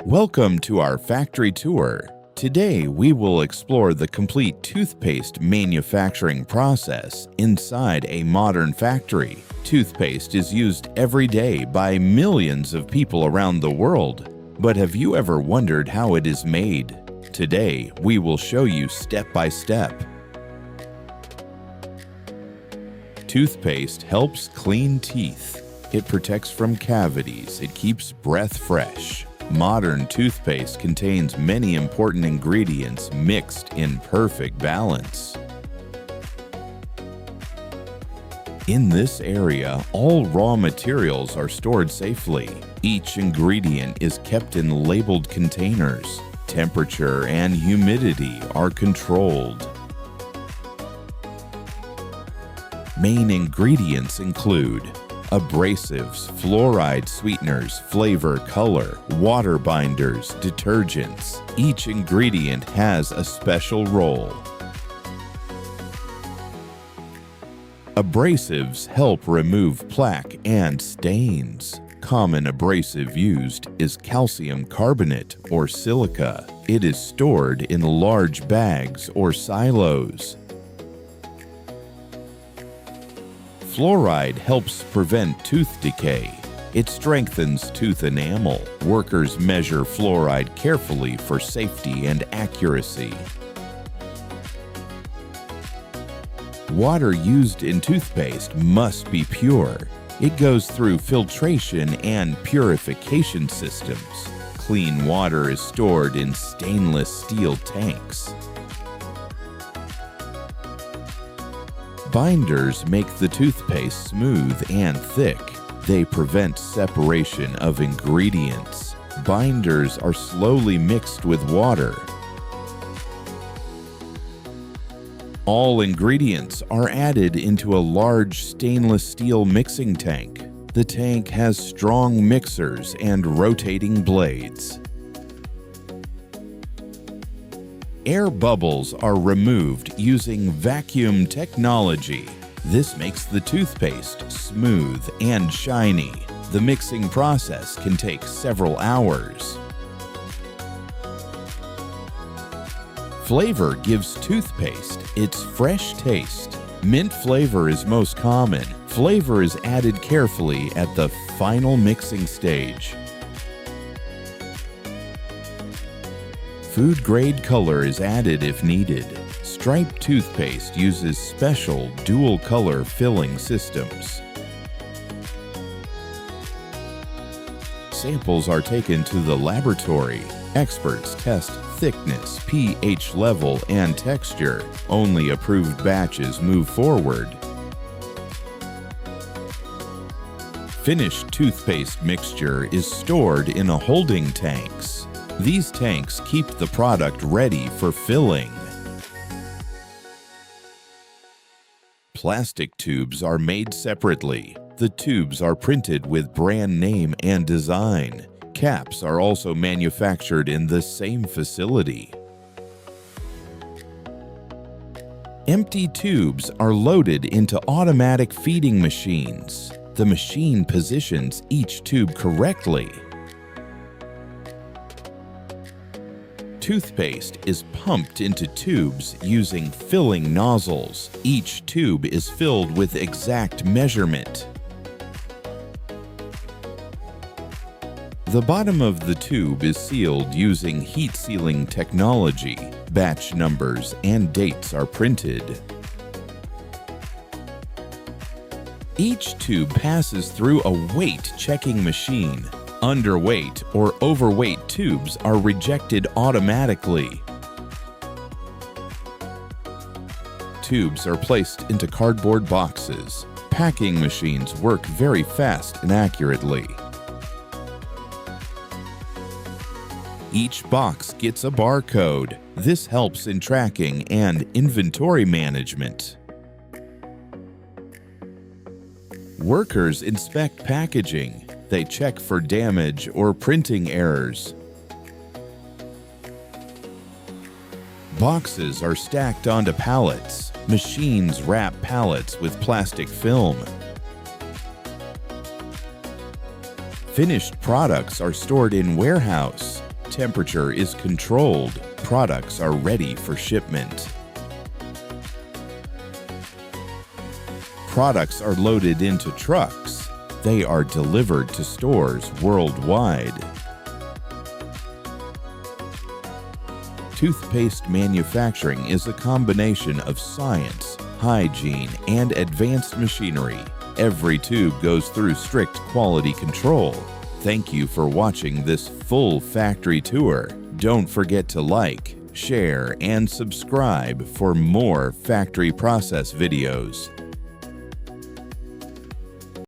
Welcome to our factory tour. Today, we will explore the complete toothpaste manufacturing process inside a modern factory. Toothpaste is used every day by millions of people around the world. But have you ever wondered how it is made? Today, we will show you step by step. Toothpaste helps clean teeth. It protects from cavities. It keeps breath fresh. Modern toothpaste contains many important ingredients mixed in perfect balance. In this area, all raw materials are stored safely. Each ingredient is kept in labeled containers. Temperature and humidity are controlled. Main ingredients include abrasives, fluoride sweeteners, flavor, color, water binders, detergents. Each ingredient has a special role. Abrasives help remove plaque and stains. Common abrasive used is calcium carbonate or silica. It is stored in large bags or silos. Fluoride helps prevent tooth decay. It strengthens tooth enamel. Workers measure fluoride carefully for safety and accuracy. Water used in toothpaste must be pure. It goes through filtration and purification systems. Clean water is stored in stainless steel tanks. Binders make the toothpaste smooth and thick. They prevent separation of ingredients. Binders are slowly mixed with water. All ingredients are added into a large stainless steel mixing tank. The tank has strong mixers and rotating blades. Air bubbles are removed using vacuum technology. This makes the toothpaste smooth and shiny. The mixing process can take several hours. Flavor gives toothpaste its fresh taste. Mint flavor is most common. Flavor is added carefully at the final mixing stage. Food-grade color is added if needed. Striped toothpaste uses special dual-color filling systems. Samples are taken to the laboratory. Experts test thickness, pH level, and texture. Only approved batches move forward. Finished toothpaste mixture is stored in a holding tanks. These tanks keep the product ready for filling. Plastic tubes are made separately. The tubes are printed with brand name and design. Caps are also manufactured in the same facility. Empty tubes are loaded into automatic feeding machines. The machine positions each tube correctly. Toothpaste is pumped into tubes using filling nozzles. Each tube is filled with exact measurement. The bottom of the tube is sealed using heat sealing technology. Batch numbers and dates are printed. Each tube passes through a weight checking machine. Underweight or overweight tubes are rejected automatically. Tubes are placed into cardboard boxes. Packing machines work very fast and accurately. Each box gets a barcode. This helps in tracking and inventory management. Workers inspect packaging. They check for damage or printing errors. Boxes are stacked onto pallets. Machines wrap pallets with plastic film. Finished products are stored in warehouse. temperature is controlled, products are ready for shipment. Products are loaded into trucks. They are delivered to stores worldwide. Toothpaste manufacturing is a combination of science, hygiene, and advanced machinery. Every tube goes through strict quality control. Thank you for watching this full factory tour. Don't forget to like, share, and subscribe for more factory process videos.